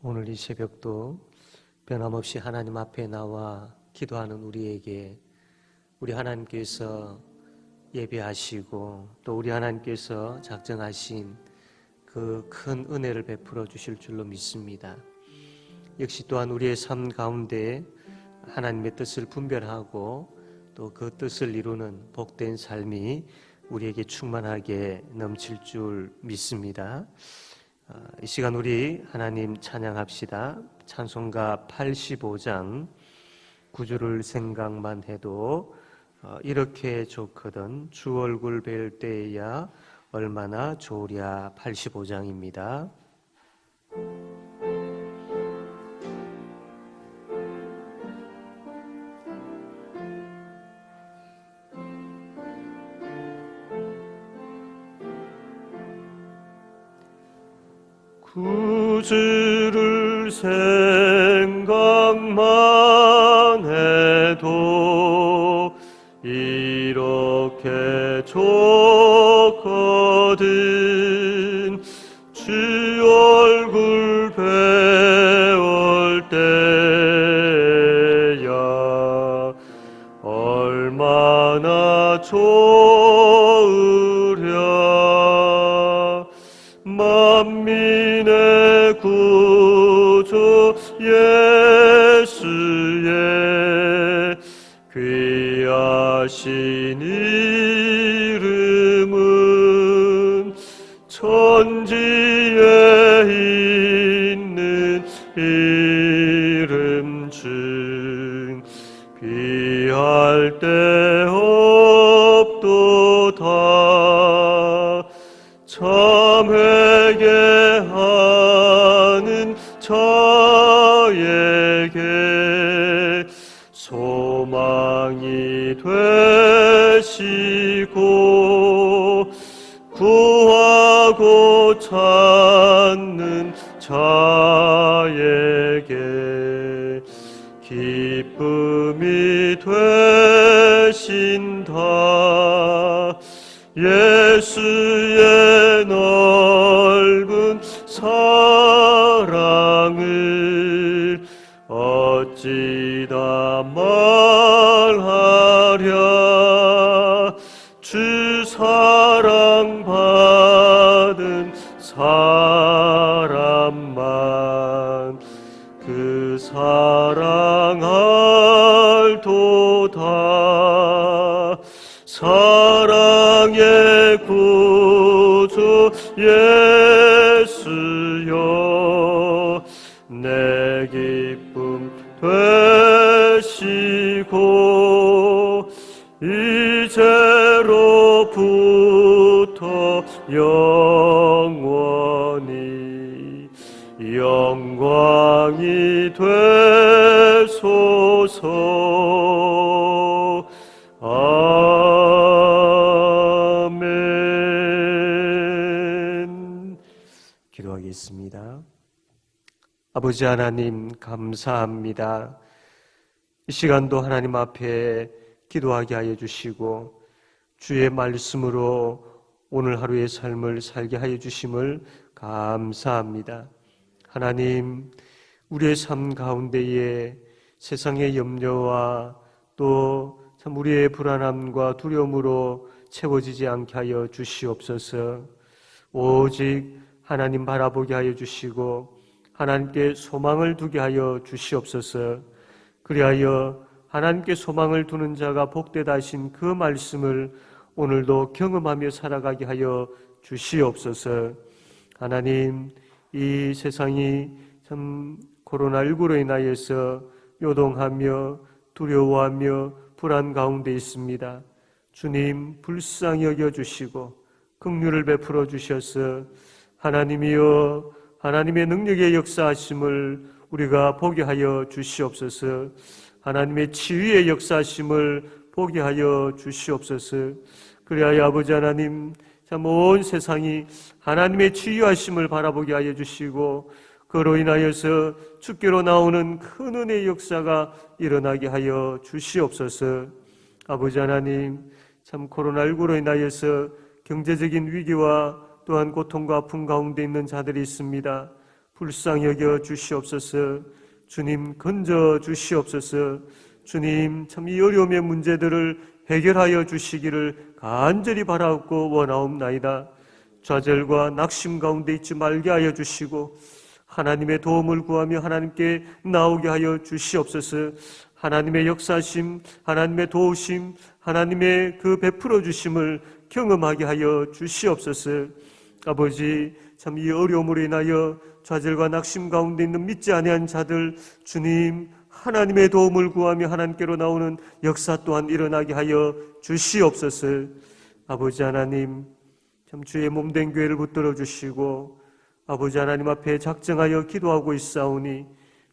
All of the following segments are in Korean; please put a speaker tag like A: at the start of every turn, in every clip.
A: 오늘 이 새벽도 변함없이 하나님 앞에 나와 기도하는 우리에게 우리 하나님께서 예배하시고 또 우리 하나님께서 작정하신 그 큰 은혜를 베풀어 주실 줄로 믿습니다. 역시 또한 우리의 삶 가운데 하나님의 뜻을 분별하고 또 그 뜻을 이루는 복된 삶이 우리에게 충만하게 넘칠 줄 믿습니다. 이 시간 우리 하나님 찬양합시다. 찬송가 85장 9절을 생각만 해도 이렇게 좋거든 주 얼굴 뵐 때야 얼마나 좋으랴. 85장입니다. 구주를 생각만 해도 이렇게 좋거든 주 얼굴 배울 때야 얼마나 좋으랴. 만민의 구주 예수의 귀하신 이름은 천지에 있는 이름 중 비할 데 없도다. 참 회개하는 자에게 소망이 되시고 구하고 찾는 자에게 기쁨이 되신다. 예수의 넓은 사랑을 어찌다 말하랴. 주 사랑 받은 사람만 그 사랑할 도다. 사랑의 구주 예수여 내 기쁨 되시고 이제로부터 영원히 영광이 되소서. 아멘. 기도하겠습니다. 아버지 하나님 감사합니다. 이 시간도 하나님 앞에 기도하게 하여 주시고 주의 말씀으로 오늘 하루의 삶을 살게 하여 주심을 감사합니다. 하나님, 우리의 삶 가운데에 세상의 염려와 또 참 우리의 불안함과 두려움으로 채워지지 않게 하여 주시옵소서. 오직 하나님 바라보게 하여 주시고 하나님께 소망을 두게 하여 주시옵소서. 그리하여 하나님께 소망을 두는 자가 복되다 하신 그 말씀을 오늘도 경험하며 살아가게 하여 주시옵소서. 하나님, 이 세상이 참 코로나19로 인하여서 요동하며 두려워하며 불안 가운데 있습니다. 주님 불쌍히 여겨주시고 긍휼을 베풀어 주셔서 하나님이여 하나님의 능력의 역사하심을 우리가 보게 하여 주시옵소서. 하나님의 치유의 역사하심을 보게 하여 주시옵소서. 그리하여 아버지 하나님 참 온 세상이 하나님의 치유하심을 바라보게 하여 주시고 그로 인하여서 주께로 나오는 큰 은혜의 역사가 일어나게 하여 주시옵소서. 아버지 하나님 참 코로나19로 인하여서 경제적인 위기와 또한 고통과 아픔 가운데 있는 자들이 있습니다. 불쌍히 여겨 주시옵소서. 주님 건져 주시옵소서. 주님 참 이 어려움의 문제들을 해결하여 주시기를 간절히 바라옵고 원하옵나이다. 좌절과 낙심 가운데 있지 말게 하여 주시고 하나님의 도움을 구하며 하나님께 나오게 하여 주시옵소서. 하나님의 역사심, 하나님의 도우심, 하나님의 그 베풀어 주심을 경험하게 하여 주시옵소서. 아버지, 참 이 어려움으로 인하여 좌절과 낙심 가운데 있는 믿지 아니한 자들, 주님 하나님의 도움을 구하며 하나님께로 나오는 역사 또한 일어나게 하여 주시옵소서. 아버지 하나님, 참 주의 몸된 교회를 붙들어 주시고 아버지 하나님 앞에 작정하여 기도하고 있사오니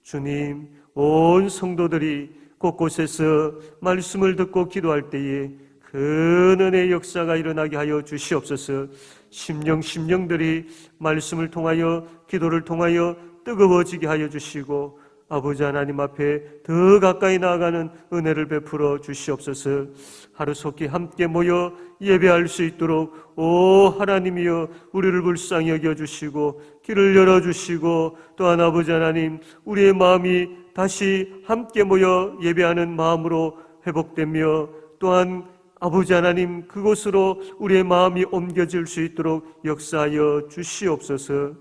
A: 주님, 온 성도들이 곳곳에서 말씀을 듣고 기도할 때에 큰 은혜의 역사가 일어나게 하여 주시옵소서. 심령들이 말씀을 통하여 기도를 통하여 뜨거워지게 하여 주시고 아버지 하나님 앞에 더 가까이 나아가는 은혜를 베풀어 주시옵소서. 하루속히 함께 모여 예배할 수 있도록 오 하나님이여 우리를 불쌍히 여겨주시고 길을 열어주시고 또한 아버지 하나님 우리의 마음이 다시 함께 모여 예배하는 마음으로 회복되며 또한 아버지 하나님 그곳으로 우리의 마음이 옮겨질 수 있도록 역사하여 주시옵소서.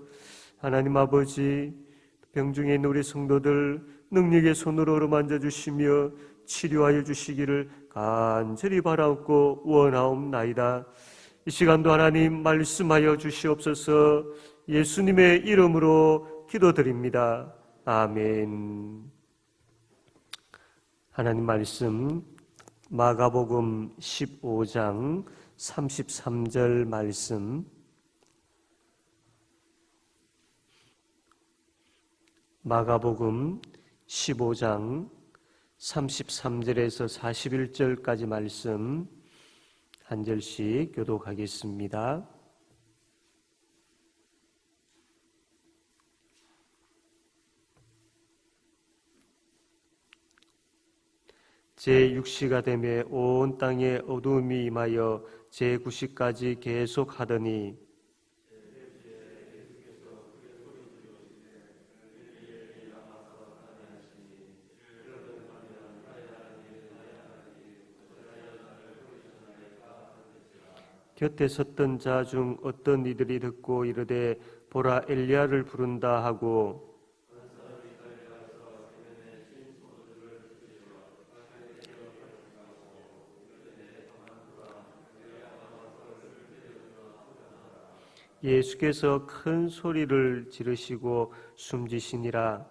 A: 하나님 아버지 병중에 있는 우리 성도들 능력의 손으로 어루만져 주시며 치료하여 주시기를 간절히 바라옵고 원하옵나이다. 이 시간도 하나님 말씀하여 주시옵소서. 예수님의 이름으로 기도드립니다. 아멘. 하나님 말씀 마가복음 15장 33절 말씀, 마가복음 15장 33절에서 41절까지 말씀 한 절씩 교독하겠습니다. 제6시가 되매 온 땅에 어두움이 임하여 제9시까지 계속하더니 곁에 섰던 자 중 어떤 이들이 듣고 이르되 보라 엘리야를 부른다 하고 예수께서 큰 소리를 지르시고 숨지시니라.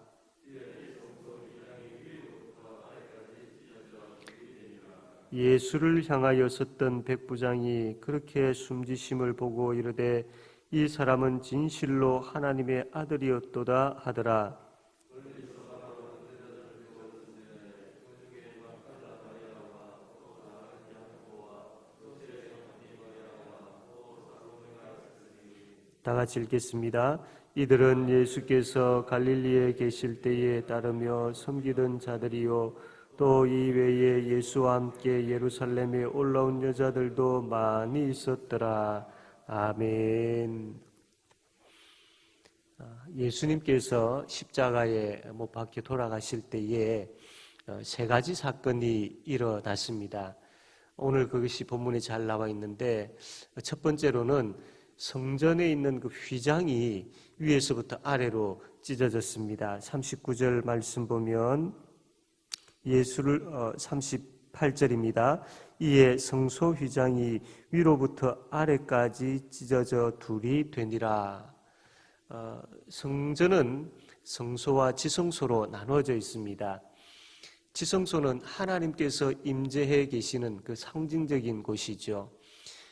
A: 예수를 향하여 섰던 백부장이 그렇게 숨지심을 보고 이르되 이 사람은 진실로 하나님의 아들이었도다 하더라. 다 같이 읽겠습니다. 이들은 예수께서 갈릴리에 계실 때에 따르며 섬기던 자들이요 또 이 외에 예수와 함께 예루살렘에 올라온 여자들도 많이 있었더라. 아멘. 예수님께서 십자가에 못 박혀 돌아가실 때에 세 가지 사건이 일어났습니다. 오늘 그것이 본문에 잘 나와 있는데 첫 번째로는 성전에 있는 그 휘장이 위에서부터 아래로 찢어졌습니다. 39절 말씀 보면 예수를 38절입니다. 이에 성소 휘장이 위로부터 아래까지 찢어져 둘이 되니라. 성전은 성소와 지성소로 나눠져 있습니다. 지성소는 하나님께서 임재해 계시는 그 상징적인 곳이죠.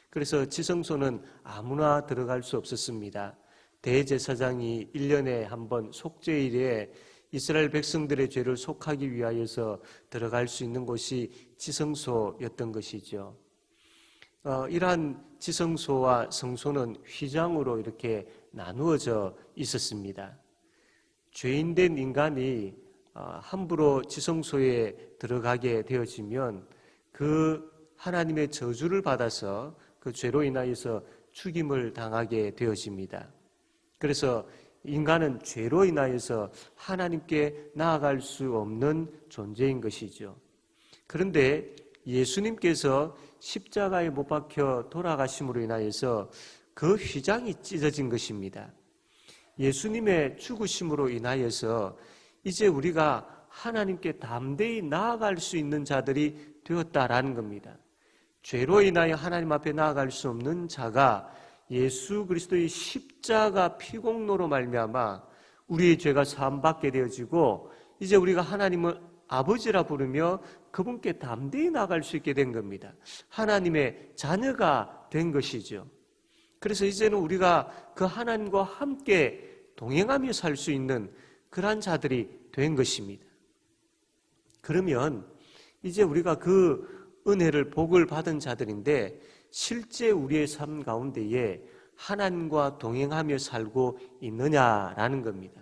A: 그래서 지성소는 아무나 들어갈 수 없었습니다. 대제사장이 1년에 한 번 속죄일에 이스라엘 백성들의 죄를 속하기 위하여서 들어갈 수 있는 곳이 지성소였던 것이죠. 이러한 지성소와 성소는 휘장으로 이렇게 나누어져 있었습니다. 죄인된 인간이 함부로 지성소에 들어가게 되어지면 그 하나님의 저주를 받아서 그 죄로 인하여서 죽임을 당하게 되어집니다. 그래서 인간은 죄로 인하여서 하나님께 나아갈 수 없는 존재인 것이죠. 그런데 예수님께서 십자가에 못 박혀 돌아가심으로 인하여서 그 휘장이 찢어진 것입니다. 예수님의 죽으심으로 인하여서 이제 우리가 하나님께 담대히 나아갈 수 있는 자들이 되었다라는 겁니다. 죄로 인하여 하나님 앞에 나아갈 수 없는 자가 예수 그리스도의 십자가 피공로로 말미암아 우리의 죄가 사함받게 되어지고 이제 우리가 하나님을 아버지라 부르며 그분께 담대히 나아갈 수 있게 된 겁니다. 하나님의 자녀가 된 것이죠. 그래서 이제는 우리가 그 하나님과 함께 동행하며 살 수 있는 그러한 자들이 된 것입니다. 그러면 이제 우리가 그 은혜를 복을 받은 자들인데 실제 우리의 삶 가운데에 하나님과 동행하며 살고 있느냐라는 겁니다.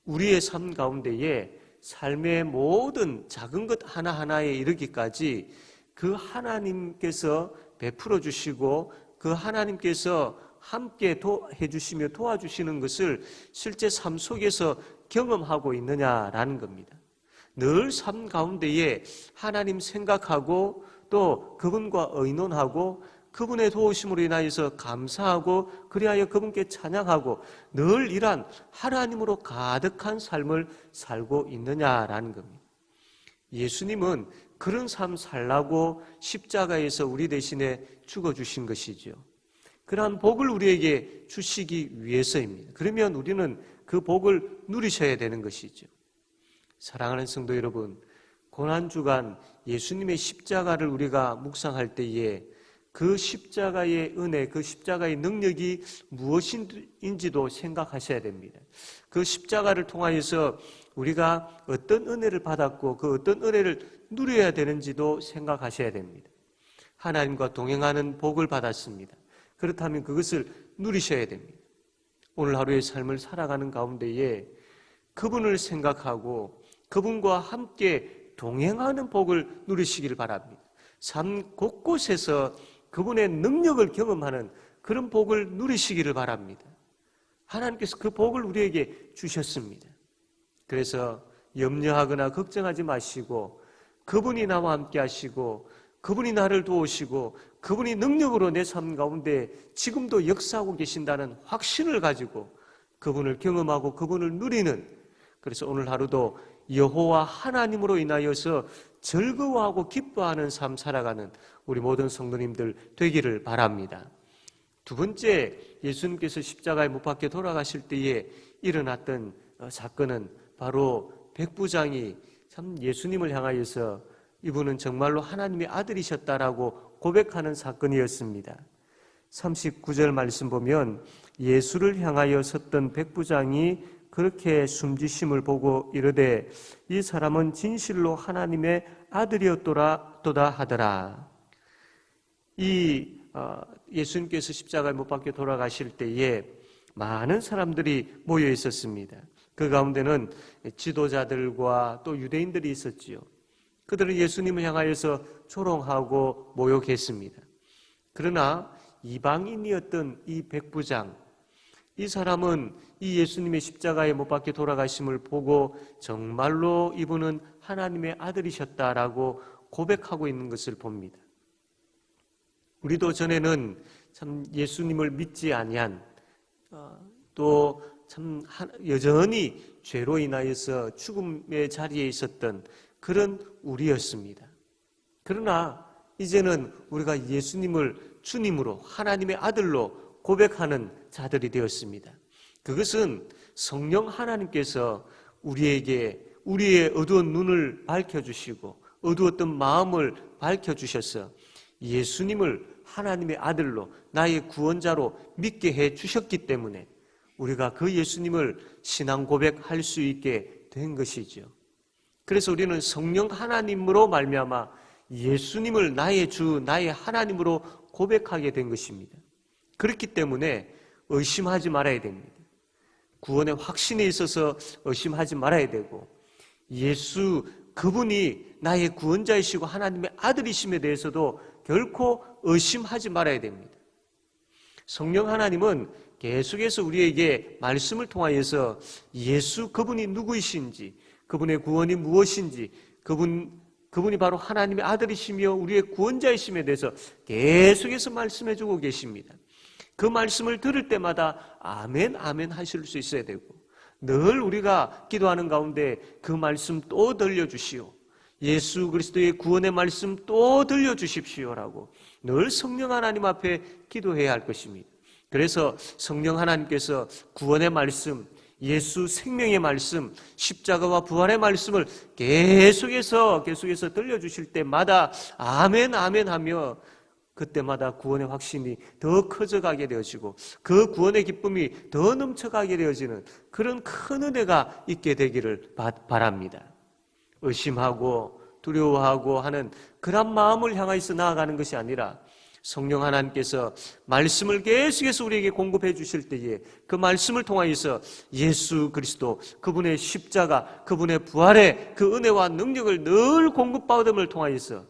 A: 우리의 삶 가운데에 삶의 모든 작은 것 하나하나에 이르기까지 그 하나님께서 베풀어 주시고 그 하나님께서 함께 해주시며 도와주시는 것을 실제 삶 속에서 경험하고 있느냐라는 겁니다. 늘 삶 가운데에 하나님 생각하고 또 그분과 의논하고 그분의 도우심으로 인하여서 감사하고 그리하여 그분께 찬양하고 늘 이러한 하나님으로 가득한 삶을 살고 있느냐라는 겁니다. 예수님은 그런 삶 살라고 십자가에서 우리 대신에 죽어주신 것이죠. 그러한 복을 우리에게 주시기 위해서입니다. 그러면 우리는 그 복을 누리셔야 되는 것이죠. 사랑하는 성도 여러분, 고난주간 예수님의 십자가를 우리가 묵상할 때에 그 십자가의 은혜, 그 십자가의 능력이 무엇인지도 생각하셔야 됩니다. 그 십자가를 통하여서 우리가 어떤 은혜를 받았고 그 어떤 은혜를 누려야 되는지도 생각하셔야 됩니다. 하나님과 동행하는 복을 받았습니다. 그렇다면 그것을 누리셔야 됩니다. 오늘 하루의 삶을 살아가는 가운데에 그분을 생각하고 그분과 함께 동행하는 복을 누리시기를 바랍니다. 삶 곳곳에서 그분의 능력을 경험하는 그런 복을 누리시기를 바랍니다. 하나님께서 그 복을 우리에게 주셨습니다. 그래서 염려하거나 걱정하지 마시고 그분이 나와 함께 하시고 그분이 나를 도우시고 그분이 능력으로 내 삶 가운데 지금도 역사하고 계신다는 확신을 가지고 그분을 경험하고 그분을 누리는, 그래서 오늘 하루도 여호와 하나님으로 인하여서 즐거워하고 기뻐하는 삶 살아가는 우리 모든 성도님들 되기를 바랍니다. 두 번째, 예수님께서 십자가에 못 박혀 돌아가실 때에 일어났던 사건은 바로 백부장이 참 예수님을 향하여서 이분은 정말로 하나님의 아들이셨다라고 고백하는 사건이었습니다. 39절 말씀 보면 예수를 향하여 섰던 백부장이 그렇게 숨지심을 보고 이르되 이 사람은 진실로 하나님의 아들이었도다 하더라. 이 예수님께서 십자가에 못 박혀 돌아가실 때에 많은 사람들이 모여 있었습니다. 그 가운데는 지도자들과 또 유대인들이 있었지요. 그들은 예수님을 향하여서 조롱하고 모욕했습니다. 그러나 이방인이었던 이 백부장, 이 사람은 이 예수님의 십자가에 못 박혀 돌아가심을 보고 정말로 이분은 하나님의 아들이셨다라고 고백하고 있는 것을 봅니다. 우리도 전에는 참 예수님을 믿지 아니한 또 참 여전히 죄로 인하여서 죽음의 자리에 있었던 그런 우리였습니다. 그러나 이제는 우리가 예수님을 주님으로 하나님의 아들로 고백하는 자들이 되었습니다. 그것은 성령 하나님께서 우리에게 우리의 어두운 눈을 밝혀주시고 어두웠던 마음을 밝혀주셔서 예수님을 하나님의 아들로 나의 구원자로 믿게 해주셨기 때문에 우리가 그 예수님을 신앙 고백할 수 있게 된 것이죠. 그래서 우리는 성령 하나님으로 말미암아 예수님을 나의 주, 나의 하나님으로 고백하게 된 것입니다. 그렇기 때문에 의심하지 말아야 됩니다. 구원의 확신에 있어서 의심하지 말아야 되고 예수 그분이 나의 구원자이시고 하나님의 아들이심에 대해서도 결코 의심하지 말아야 됩니다. 성령 하나님은 계속해서 우리에게 말씀을 통하여서 예수 그분이 누구이신지, 그분의 구원이 무엇인지, 그분이 바로 하나님의 아들이시며 우리의 구원자이심에 대해서 계속해서 말씀해주고 계십니다. 그 말씀을 들을 때마다 아멘 아멘 하실 수 있어야 되고, 늘 우리가 기도하는 가운데 그 말씀 또 들려주시오, 예수 그리스도의 구원의 말씀 또 들려주십시오라고 늘 성령 하나님 앞에 기도해야 할 것입니다. 그래서 성령 하나님께서 구원의 말씀, 예수 생명의 말씀, 십자가와 부활의 말씀을 계속해서 들려주실 때마다 아멘 아멘 하며 그때마다 구원의 확신이 더 커져가게 되어지고 그 구원의 기쁨이 더 넘쳐가게 되어지는 그런 큰 은혜가 있게 되기를 바랍니다. 의심하고 두려워하고 하는 그런 마음을 향해서 나아가는 것이 아니라 성령 하나님께서 말씀을 계속해서 우리에게 공급해 주실 때에 그 말씀을 통하여서 예수 그리스도, 그분의 십자가, 그분의 부활의 그 은혜와 능력을 늘 공급받음을 통하여서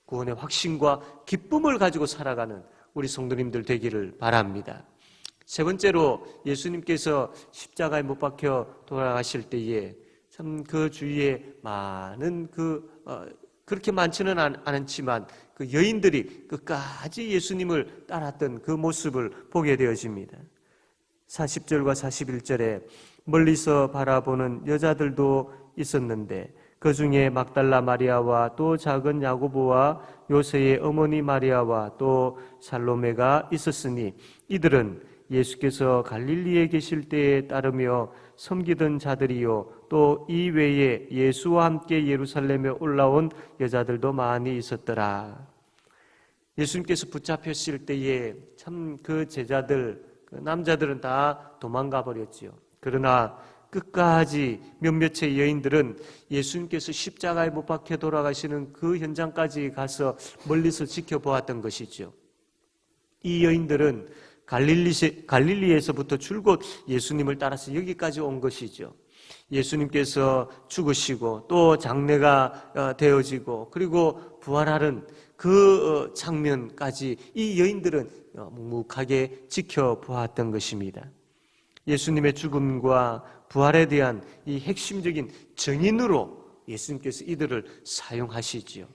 A: 구원의 확신과 기쁨을 가지고 살아가는 우리 성도님들 되기를 바랍니다. 세 번째로, 예수님께서 십자가에 못 박혀 돌아가실 때에 참 그 주위에 많은 그렇게 많지는 않지만 그 여인들이 끝까지 예수님을 따랐던 그 모습을 보게 되어집니다. 40절과 41절에 멀리서 바라보는 여자들도 있었는데 그 중에 막달라 마리아와 또 작은 야고보와 요새의 어머니 마리아와 또 살로메가 있었으니 이들은 예수께서 갈릴리에 계실 때에 따르며 섬기던 자들이요 또 이 외에 예수와 함께 예루살렘에 올라온 여자들도 많이 있었더라. 예수님께서 붙잡혔을 때에 참 그 제자들, 그 남자들은 다 도망가 버렸지요. 그러나 끝까지 몇몇의 여인들은 예수님께서 십자가에 못 박혀 돌아가시는 그 현장까지 가서 멀리서 지켜보았던 것이죠. 이 여인들은 갈릴리에서부터 줄곧 예수님을 따라서 여기까지 온 것이죠. 예수님께서 죽으시고 또 장례가 되어지고 그리고 부활하는 그 장면까지 이 여인들은 묵묵하게 지켜보았던 것입니다. 예수님의 죽음과 부활에 대한 이 핵심적인 증인으로 예수님께서 이들을 사용하시지요.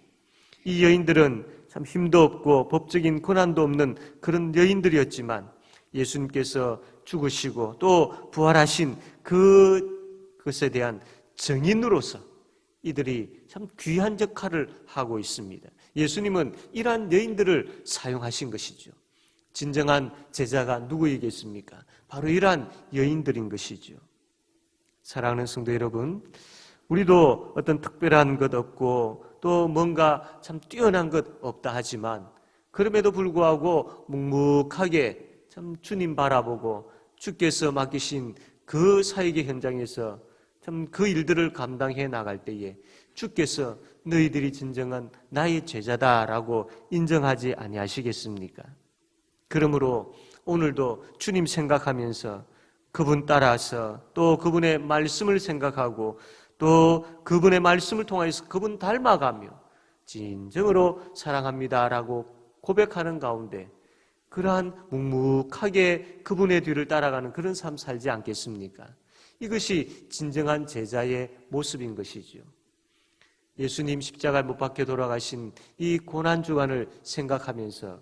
A: 이 여인들은 참 힘도 없고 법적인 권한도 없는 그런 여인들이었지만 예수님께서 죽으시고 또 부활하신 그것에 대한 증인으로서 이들이 참 귀한 역할을 하고 있습니다. 예수님은 이러한 여인들을 사용하신 것이죠. 진정한 제자가 누구이겠습니까? 바로 이러한 여인들인 것이죠. 사랑하는 성도 여러분, 우리도 어떤 특별한 것 없고 또 뭔가 참 뛰어난 것 없다 하지만 그럼에도 불구하고 묵묵하게 참 주님 바라보고 주께서 맡기신 그 사역의 현장에서 참 그 일들을 감당해 나갈 때에 주께서 너희들이 진정한 나의 제자다라고 인정하지 아니하시겠습니까? 그러므로 오늘도 주님 생각하면서 그분 따라서 또 그분의 말씀을 생각하고 또 그분의 말씀을 통해서 그분 닮아가며 진정으로 사랑합니다라고 고백하는 가운데 그러한 묵묵하게 그분의 뒤를 따라가는 그런 삶 살지 않겠습니까? 이것이 진정한 제자의 모습인 것이죠. 예수님 십자가에 못 박혀 돌아가신 이 고난주간을 생각하면서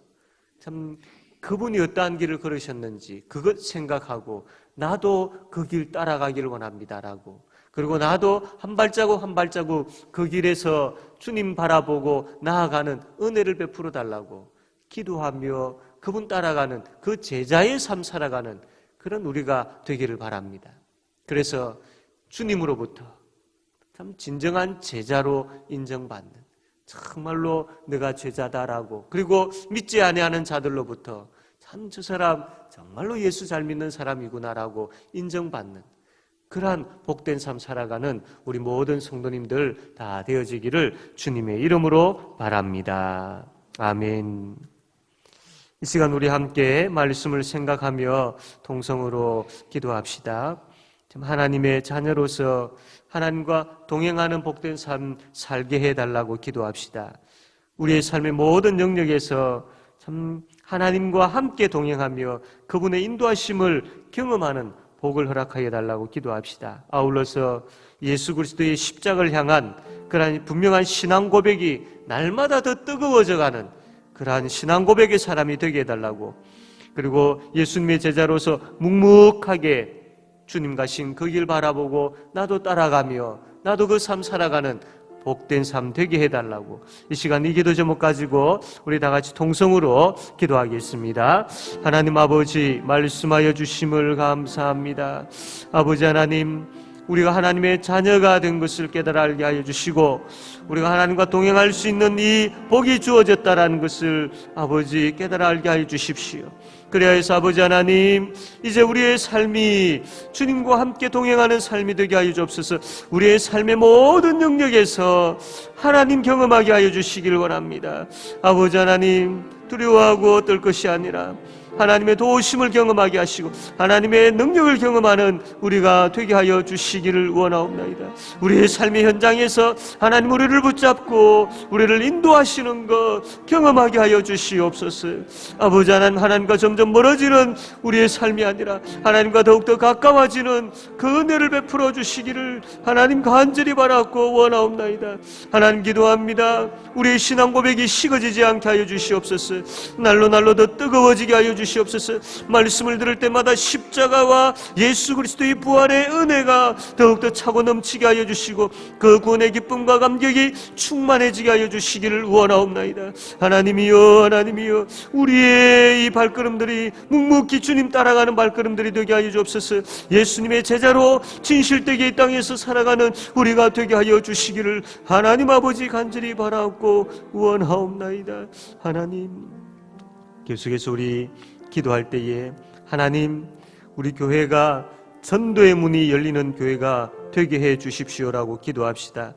A: 참 그분이 어떠한 길을 걸으셨는지 그것 생각하고 나도 그 길 따라가기를 원합니다라고, 그리고 나도 한 발자국 한 발자국 그 길에서 주님 바라보고 나아가는 은혜를 베풀어 달라고 기도하며 그분 따라가는 그 제자의 삶 살아가는 그런 우리가 되기를 바랍니다. 그래서 주님으로부터 참 진정한 제자로 인정받는, 정말로 내가 제자다라고, 그리고 믿지 아니하는 자들로부터 참 저 사람 정말로 예수 잘 믿는 사람이구나라고 인정받는 그러한 복된 삶 살아가는 우리 모든 성도님들 다 되어지기를 주님의 이름으로 바랍니다. 아멘. 이 시간 우리 함께 말씀을 생각하며 통성으로 기도합시다. 참 하나님의 자녀로서 하나님과 동행하는 복된 삶 살게 해달라고 기도합시다. 우리의 삶의 모든 영역에서 참 참 하나님과 함께 동행하며 그분의 인도하심을 경험하는 복을 허락하여 달라고 기도합시다. 아울러서 예수 그리스도의 십자가를 향한 그러한 분명한 신앙 고백이 날마다 더 뜨거워져가는 그러한 신앙 고백의 사람이 되게 해달라고, 그리고 예수님의 제자로서 묵묵하게 주님 가신 그 길 바라보고 나도 따라가며 나도 그 삶 살아가는 복된 삶 되게 해달라고, 이 시간 이 기도 제목 가지고 우리 다 같이 통성으로 기도하겠습니다. 하나님 아버지, 말씀하여 주심을 감사합니다. 아버지 하나님, 우리가 하나님의 자녀가 된 것을 깨달아 알게 하여 주시고, 우리가 하나님과 동행할 수 있는 이 복이 주어졌다라는 것을 아버지 깨달아 알게 하여 주십시오. 그래야 해서 아버지 하나님, 이제 우리의 삶이 주님과 함께 동행하는 삶이 되게 하여 주옵소서. 우리의 삶의 모든 영역에서 하나님 경험하게 하여 주시기를 원합니다. 아버지 하나님, 두려워하고 떨 것이 아니라 하나님의 도우심을 경험하게 하시고 하나님의 능력을 경험하는 우리가 되게 하여 주시기를 원하옵나이다. 우리의 삶의 현장에서 하나님 우리를 붙잡고 우리를 인도하시는 것 경험하게 하여 주시옵소서. 아버지 하나님, 하나님과 점점 멀어지는 우리의 삶이 아니라 하나님과 더욱더 가까워지는 그 은혜를 베풀어 주시기를 하나님 간절히 바라고 원하옵나이다. 하나님 기도합니다. 우리의 신앙 고백이 식어지지 않게 하여 주시옵소서. 날로 날로 더 뜨거워지게 하여 주시옵소서. 말씀을 들을 때마다 십자가와 예수 그리스도의 부활의 은혜가 더욱더 차고 넘치게 하여 주시고 그 구원의 기쁨과 감격이 충만해지게 하여 주시기를 원하옵나이다. 하나님이여, 하나님이여, 우리의 이 발걸음들이 묵묵히 주님 따라가는 발걸음들이 되게 하여 주옵소서. 예수님의 제자로 진실되게 이 땅에서 살아가는 우리가 되게 하여 주시기를 하나님 아버지 간절히 바라옵고 원하옵나이다. 하나님, 계속해서 우리 기도할 때에 하나님, 우리 교회가 전도의 문이 열리는 교회가 되게 해 주십시오라고 기도합시다.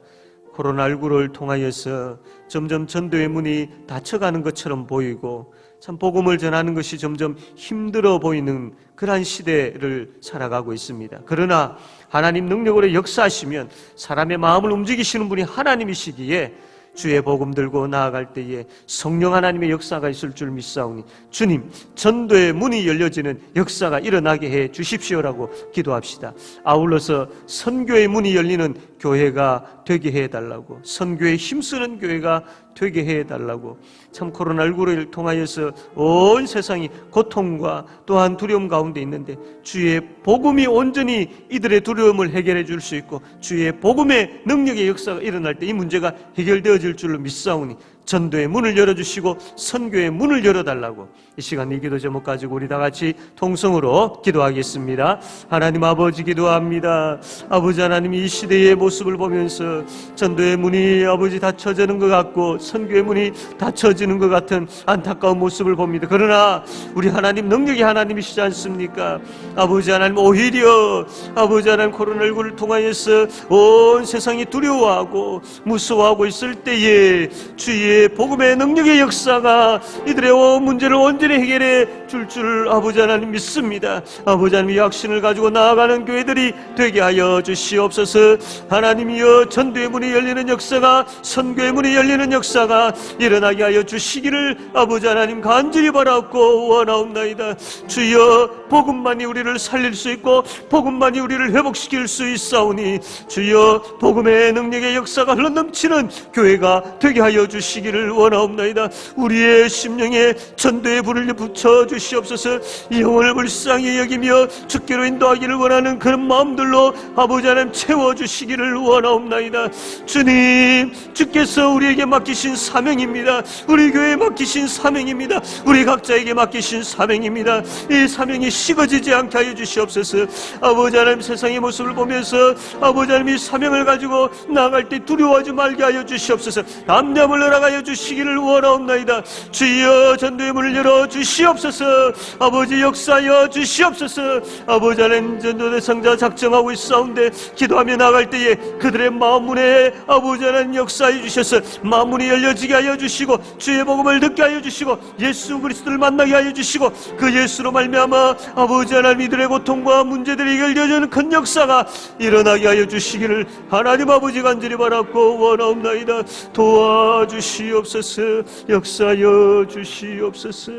A: 코로나19를 통하여서 점점 전도의 문이 닫혀가는 것처럼 보이고 참 복음을 전하는 것이 점점 힘들어 보이는 그러한 시대를 살아가고 있습니다. 그러나 하나님 능력으로 역사하시면 사람의 마음을 움직이시는 분이 하나님이시기에 주의 복음 들고 나아갈 때에 성령 하나님의 역사가 있을 줄 믿사오니 주님, 전도의 문이 열려지는 역사가 일어나게 해 주십시오라고 기도합시다. 아울러서 선교의 문이 열리는 교회가 되게 해달라고, 선교에 힘쓰는 교회가 되게 해달라고. 참 코로나19를 통하여서 온 세상이 고통과 또한 두려움 가운데 있는데 주의 복음이 온전히 이들의 두려움을 해결해 줄 수 있고 주의 복음의 능력의 역사가 일어날 때 이 문제가 해결되어질 줄로 믿사오니 전도의 문을 열어주시고 선교의 문을 열어달라고, 이 시간 이 기도 제목 가지고 우리 다 같이 통성으로 기도하겠습니다. 하나님 아버지, 기도합니다. 아버지 하나님, 이 시대의 모습을 보면서 전도의 문이 아버지 닫혀지는 것 같고 선교의 문이 닫혀지는 것 같은 안타까운 모습을 봅니다. 그러나 우리 하나님 능력이 하나님이시지 않습니까? 아버지 하나님, 오히려 아버지 하나님 코로나19를 통하여서 온 세상이 두려워하고 무서워하고 있을 때에 주의 복음의 능력의 역사가 이들의 온 문제를 온전히 해결해 줄 아버지 하나님 믿습니다. 아버지 하나님, 이 확신을 가지고 나아가는 교회들이 되게 하여 주시옵소서. 하나님이여, 전도의 문이 열리는 역사가, 선교의 문이 열리는 역사가 일어나게 하여 주시기를 아버지 하나님 간절히 바라옵고 원하옵나이다. 주여, 복음만이 우리를 살릴 수 있고 복음만이 우리를 회복시킬 수 있사오니 주여, 복음의 능력의 역사가 흘러넘치는 교회가 되게 하여 주시기를 원하옵나이다. 우리의 심령에 전도의 불을 붙여 주시옵소서. 영혼을 불쌍히 여기며 주께로 인도하기를 원하는 그런 마음들로 아버지 하나님 채워주시기를 원하옵나이다. 주님, 주께서 우리에게 맡기신 사명입니다. 우리 교회에 맡기신 사명입니다. 우리 각자에게 맡기신 사명입니다. 이 사명이 식어지지 않게 하여 주시옵소서. 아버지 하나님, 세상의 모습을 보면서 아버지 하나님 이 사명을 가지고 나아갈 때 두려워하지 말게 하여 주시옵소서. 담대함을 허락하여 주시기를 원하옵나이다. 주여, 전도의 문을 열어 주시옵소서. 아버지 역사하여 주시옵소서. 아버지 하나님 전도 대상자 작정하고 있사온데 기도하며 나갈 때에 그들의 마음 문에 아버지 하나님 역사해 주셔서 마음 문이 열려지게 하여 주시고 주의 복음을 듣게 하여 주시고 예수 그리스도를 만나게 하여 주시고 그 예수로 말미암아 아버지 하나님 이들의 고통과 문제들이 해결되어지는 큰 역사가 일어나게 하여 주시기를 하나님 아버지 간절히 바랐고 원하옵나이다. 도와주시옵소서. 역사하여 주시옵소서.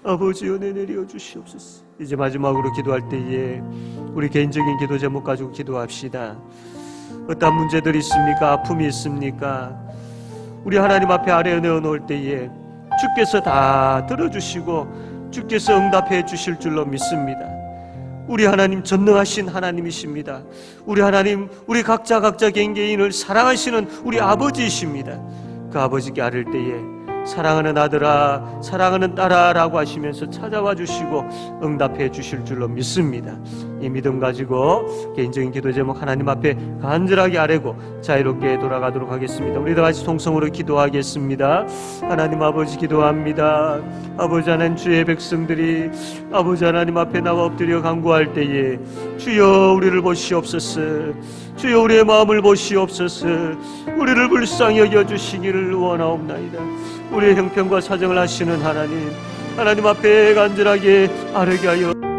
A: 아버지 은혜 내려 주시옵소서. 이제 마지막으로 기도할 때에 우리 개인적인 기도 제목 가지고 기도합시다. 어떤 문제들이 있습니까? 아픔이 있습니까? 우리 하나님 앞에 아뢰어 내어놓을 때에 주께서 다 들어주시고 주께서 응답해 주실 줄로 믿습니다. 우리 하나님 전능하신 하나님이십니다. 우리 하나님 우리 각자 개인을 사랑하시는 우리 아버지이십니다. 그 아버지께 아뢰을 때에 사랑하는 아들아 사랑하는 딸아 라고 하시면서 찾아와 주시고 응답해 주실 줄로 믿습니다. 이 믿음 가지고 개인적인 기도 제목 하나님 앞에 간절하게 아뢰고 자유롭게 돌아가도록 하겠습니다. 우리 다 같이 통성으로 기도하겠습니다. 하나님 아버지 기도합니다. 아버지 하나님 주의 백성들이 아버지 하나님 앞에 나와 엎드려 간구할 때에 주여 우리를 보시옵소서. 주여 우리의 마음을 보시옵소서. 우리를 불쌍히 여겨주시기를 원하옵나이다. 우리의 형편과 사정을 아시는 하나님 앞에 간절하게 아뢰게 하여